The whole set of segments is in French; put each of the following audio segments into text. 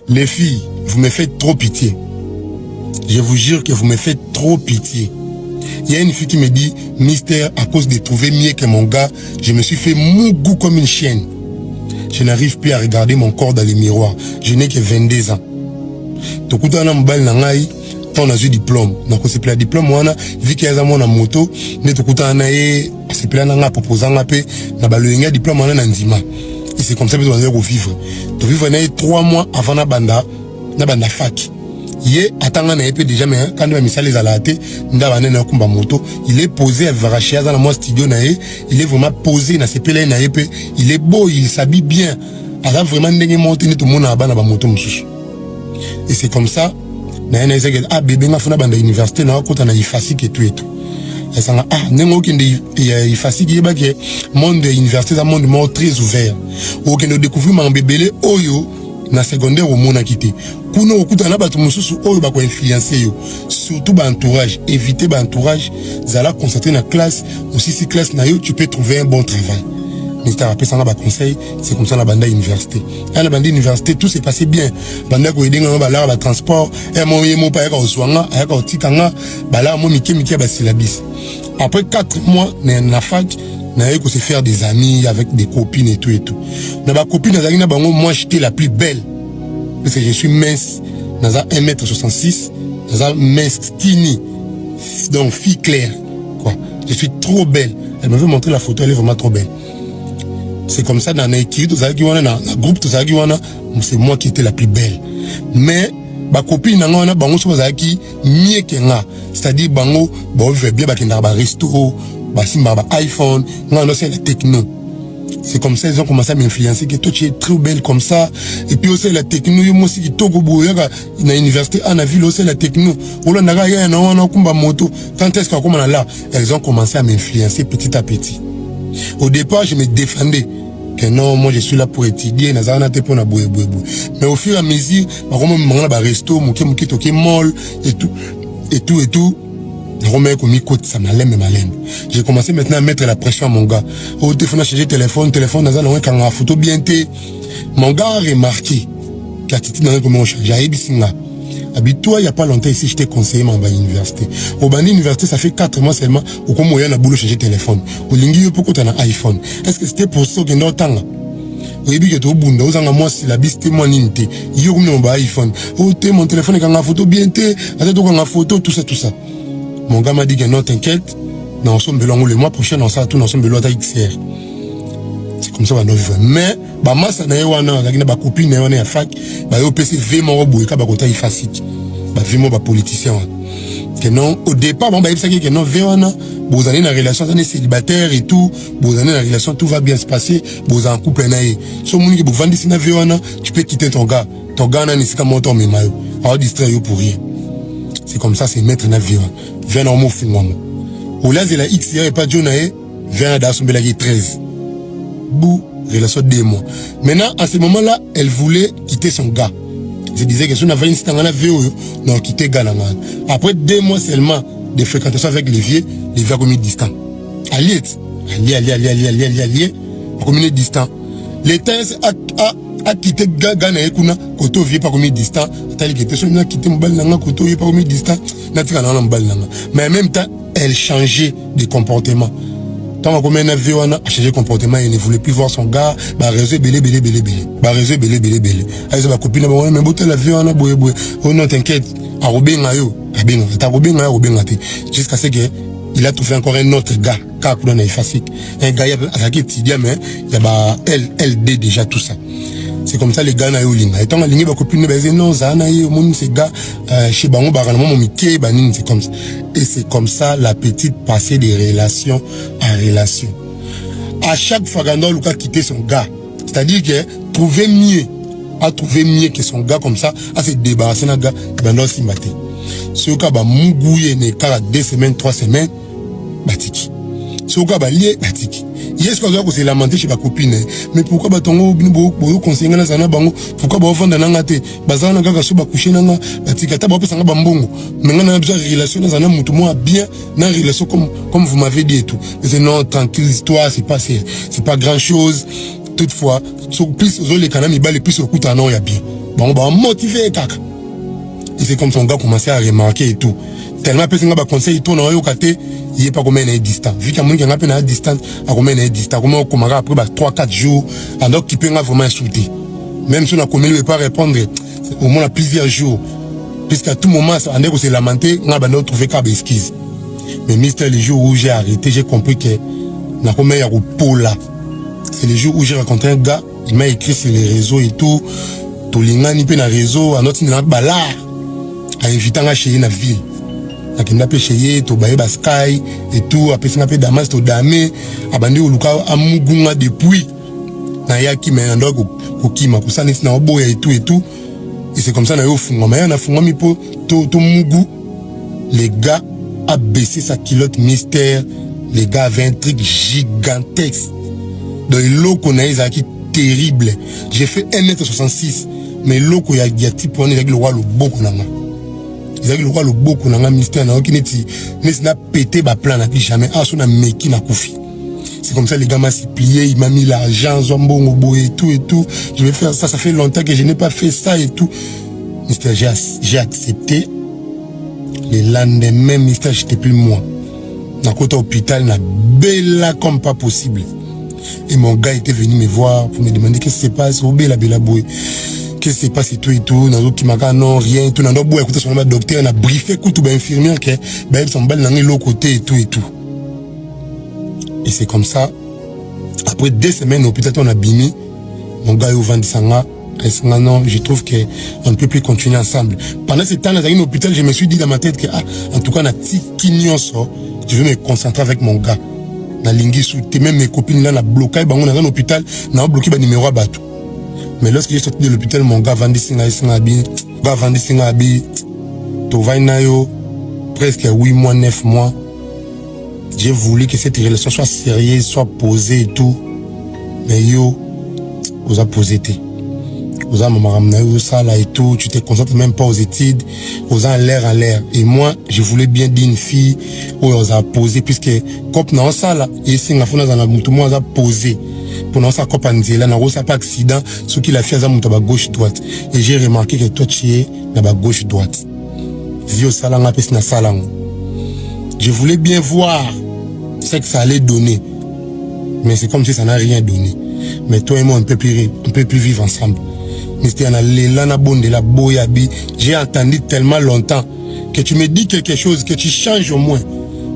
Les filles, vous me faites trop pitié. Je vous jure que vous me faites trop pitié. Il y a une fille qui me dit, Mister, à cause de trouver mieux que mon gars, je me suis fait mougou comme une chienne. Je n'arrive plus à regarder mon corps dans le miroir. Je n'ai que 22 ans. Tokuta na mbali na ngai, ton azu diplôme. Donc c'est plus un diplôme wana, vu qu'il y a mon moto, ne tokuta na ye, c'est plus un nga proposant nga pe, na baloyenga diplôme wana na nzima. Et c'est comme ça que vous allez vivre. Tu vivre 3 mois avant na banda fac. Yé atanga na épée déjà mais quand même ça les a laté ndabane na kumba moto, il est posé à Varachia dans mon studio na ye, il est vraiment posé na sepele na épée, il est beau, il s'habille bien. Alors vraiment ndenge monter tout le monde na bana ba moto mususu. Et c'est comme ça na ene zeke ah bébé nga funa banda université na kota na ifasiki et tout et tout. Et ça ah nengo kende ifasiki yeba ke monde université ça monde très ouvert. O kende découvrir ma bébélé oyo na secondaire au mona quitté. Kuno okuta na batu mususu oyo ba ko influencer yo. Surtout ba entourage, éviter ba entourage, zala concentrer na classe, aussi si classe na yo tu peux trouver un bon travail. Mais tu as rappelé ça na ba conseil, c'est comme ça la banda université. À la banda université tout s'est passé bien. Banda ko aider nga ba la ba transport, et mo yemo pa ya ko swanga, ya ko tikanga, ba la mo miki ba syllabis. Après 4 mois na fac, na eu que se faire des amis avec des copines et tout et tout. Na ba copine na zaki na bango, moi j'étais la plus belle. Parce que je suis mince, naza 1m66, naza mince skinny. Donc fille claire quoi. Je suis trop belle. Elle m'avait montré la photo, elle est vraiment trop belle. C'est comme ça dans l'équipe, dans groupe, c'est moi qui étais la plus belle. Mais ma copine n'a bango so bazaki mieux que nga. C'est-à-dire bango bon veut bien ba kenda ba resto, ba simba ba iPhone, nga no c'est la techno. C'est comme ça ils ont commencé à m'influencer que toi tu es trop belle comme ça et puis aussi la techno yo moi aussi qui toko boyaka na université en a vu aussi la techno. Ola naga ya na wana kumba moto. Quand est-ce qu'on commence là, elles ont commencé à m'influencer petit à petit. Au départ, je me défendais que non, moi je suis là pour étudier, mais au fur et à mesure, je resto, mall et tout. J'ai commencé maintenant à mettre la pression à mon gars. Au téléphone, j'ai téléphone, quand la photo bien té. Mon gars a remarqué qu'attitude dans comment j'ai toi, il n'y a pas longtemps ici, je t'ai conseillé à l'université. Au bandi université, ça fait 4 mois seulement. Au comme moyen à boulot changer téléphone. Au lingi, pourquoi tu as un iPhone? Est-ce que c'était pour ça que nous t'en au début, tu as bunda, aux angles, moi, c'est la bise témoignée. Il y a un iPhone. Oh, t'es mon téléphone, quand la photo bien, t'es, quand la photo, tout ça. Mon gars m'a dit que non, t'inquiète. Nous ensemble, le mois prochain, on s'arrête tout ensemble, l'autre XR. C'est comme ça, on va vivre. Mais, bah, moi, ça n'a pas de ma copine, on est à fac, bah, au PC, vraiment, bah, côté facile. Bah, vraiment, bah, politicien. Que non, au départ, bon, bah, il s'agit que non, vraiment, vous allez dans la relation, vous êtes célibataire et tout, vous allez dans la relation, tout va bien se passer, vous êtes en couple, si vous avez vendu si tu peux quitter ton gars, n'a pas monté en mémaille, alors distraire pour rien. C'est comme ça, c'est mettre un avion. Viens dans mon film, au là, c'est la XR et pas de journée, viens dans son belagé 13. Bou, relation 2 mois. Maintenant, à ce moment-là, elle voulait quitter son gars. Je disais que si on avait une stangana VO, non, quitter Galangan. Après 2 mois seulement de fréquentation avec les vieux commis distants. Allié, commis distant. L'État a quitté Gana et Kuna, Koto vieux pas commis distant. T'as quitté son a quitté Mbalanga, Koto vieux pas commis distant. Mais en même temps, elle changeait de comportement. Tant que un avion a changé de comportement, il ne voulait plus voir son gars, bah réseau belé. Avec sa copine, mais bon, l'avion a boé. Oh non, t'inquiète, à Robin Ayo, jusqu'à ce que il a trouvé encore un autre gars, car on est facile. Un gars qui est mais il y a LD déjà tout ça. C'est comme ça les gars na yo linga. Étant aligné ba copine ba non ça na yo mon ces gars chez bango ba mon miki ba nini c'est comme ça. Et c'est comme ça la petite passée de relation en relation. À chaque fois Gandol Luka quitter son gars, c'est-à-dire que trouver mieux que son gars comme ça, à se débarrasser d'un gars Gandol si maté. Ce cas ba mugouye ne kala 2 semaines 3 semaines batiki. Ce cas ba lié batiki. Yes, quand on s'est lamenté chez ma copine, mais pourquoi batongo beaucoup conseiller na zana bango, pourquoi ba vendre na ngate, bazana kaka so ba coucher na nga, batikata ba pesa nga bambongo. Maintenant on a besoin de relation na zana mutu moi bien, na relation comme vous m'avez dit et tout. Mais non, tranquille histoire, c'est pas grand chose. Toutefois, plus les canaux mi bal plus au coup non ya bien. bon, bah, motivé, kaka. Et c'est comme son gars commençait à remarquer et tout. Tellement personne n'a conseil, il tourne au côté, il n'est pas comme un distant. Vu qu'il y a un peu de distance, à combien de distance, comment on commence après 3-4 jours, alors qu'il peut vraiment shooter. Même si on a commis, il ne peut pas répondre, au moins à plusieurs jours. Puisqu'à tout moment, on est aussi lamenté, on a trouvé qu'à esquisse. Mais Mister, les jours où j'ai arrêté, j'ai compris que n'a pas meilleur au pôle là. C'est les jours où j'ai rencontré un gars, il m'a écrit sur les réseaux et tout. Tout l'ingani pe na réseau, à notre niveau balar, à inviter à chez la ville. À qui n'a pas chez to baye baskai et tout, à personne n'a pas damas to damé, à bandi ou luka à mugunga depuis. Na yaki mais un dog au kima, pour ça n'est pas boya et tout et tout. Et c'est comme ça na yo funga, mais on a funga mi po to mugu. Les gars a baissé sa culotte mystère. Les gars avaient un truc gigantesque. Dans les locaux, on a qui terrible. J'ai fait 1m66. Mais locaux, il y a type on est avec le roi le beau qu'on a. Il y a le roi le beau qu'on a mystère. N'est-ce pas pété ma plan n'a jamais. Ah, son a meki n'a koufi. C'est comme ça les gars m'a plié, il m'a mis l'argent, zombon au et tout et tout. Je vais faire ça, ça fait longtemps que je n'ai pas fait ça et tout. Mystère, j'ai accepté. Le lendemain, Mystère, j'étais plus moi. Dans le côté hôpital, na bella comme pas possible. Et mon gars était venu me voir pour me demander qu'est-ce qui se passe, où bella boy. Qu'est-ce qui se passe et tout et tout. Dans qui m'a dit non, rien, tout. Dans le bois, écoutez, son docteur, on a briefé, tout, infirmière, que, ils sont belles dans l'autre côté et tout et tout. Et c'est comme ça. Après 2 semaines au hôpital, on a bimi. Mon gars est au Vandisanga. Non, je trouve qu'on ne peut plus continuer ensemble. Pendant ce temps, dans l'hôpital, je me suis dit dans ma tête que, en tout cas, on a je vais me concentrer avec mon gars. Na lingi souté, même mes copines là, on a bloqué, on a dans l'hôpital, on a bloqué le numéro à bateau. Mais lorsque j'ai sorti de l'hôpital, mon gars vendit Singabi, Tovainayo, presque 8 mois, 9 mois. J'ai voulu que cette relation soit sérieuse, soit posée et tout. Mais yo, vous a posé. Vous avez maman ça là et tout, tu te concentres même pas aux études, vous avez l'air. Et moi, je voulais bien dire une fille où on a posé, puisque comme dans ça là, et c'est la fois dans la moto, moi on a posé. Pour nous ça comme Anzela, n'a pas accident, ce qu'il a fait à moto à gauche droite. Et j'ai remarqué que toi tu es à gauche droite. Vio salanga pes na salang. Je voulais bien voir ce que ça allait donner, mais c'est comme si ça n'a rien donné. Mais toi et moi on peut plus vivre ensemble. J'ai entendu tellement longtemps que tu me dis quelque chose, que tu changes au moins,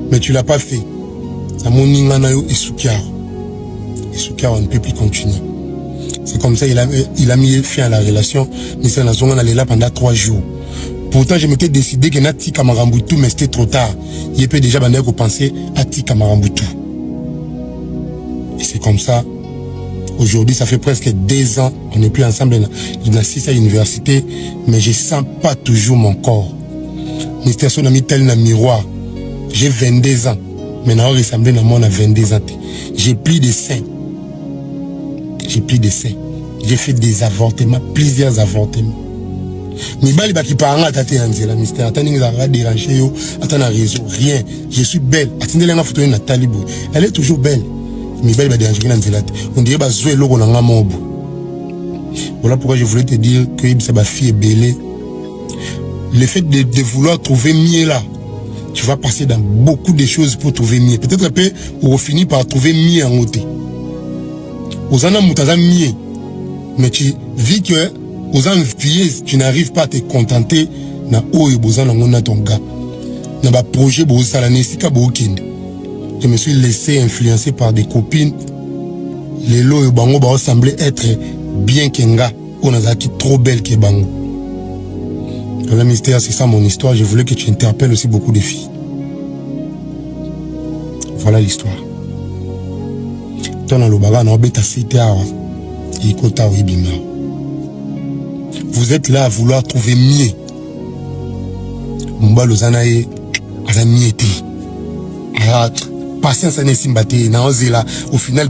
mais tu l'as pas fait. On ne peut plus continuer. C'est comme ça il a mis fin à la relation. On allait là pendant 3 jours. Pourtant je m'étais décidé que Nati Kamarambutu, mais c'était trop tard. Il peut déjà penser à Ti Kamarambutu. Et c'est comme ça. Aujourd'hui, ça fait presque 2 ans, on n'est plus ensemble. Il assiste à l'université, mais je sens pas toujours mon corps. Mister Son a mis tel dans miroir. J'ai 22 ans. Maintenant, on ressemble à moi, on a 22 ans. J'ai pris des seins. J'ai fait des avortements, plusieurs avortements. Mais il qui parle à Tati Anzela, Mister. Attends, il a dérangé, attends, la raison, rien. Je suis belle. Attendez, la photo de Nathalie Bou. Elle est toujours belle. On dirait voilà pourquoi je voulais te dire que ma fille est belle. Le fait de vouloir trouver mieux là, tu vas passer dans beaucoup de choses pour trouver mieux. Peut-être après, on va finir par trouver mieux en haute. Aux en a mieux, mais tu vis que aux en tu n'arrives pas à te contenter na haut et besoin dans ton gars. Dans ma projet, ça la nécessite je me suis laissé influencer par des copines. Les lots et bango semblaient être bien kenga. On a qui trop belle que bango. Le mystère, c'est ça mon histoire. Je voulais que tu interpelles aussi beaucoup de filles. Voilà l'histoire. Vous êtes là à vouloir trouver mieux. Patience au final,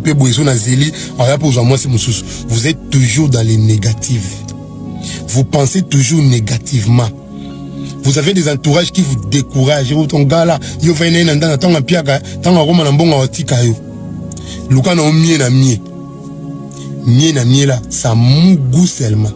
vous êtes toujours dans les négatifs. Vous pensez toujours négativement. Vous avez des entourages qui vous découragent. Ton gars là, ça mougou seulement.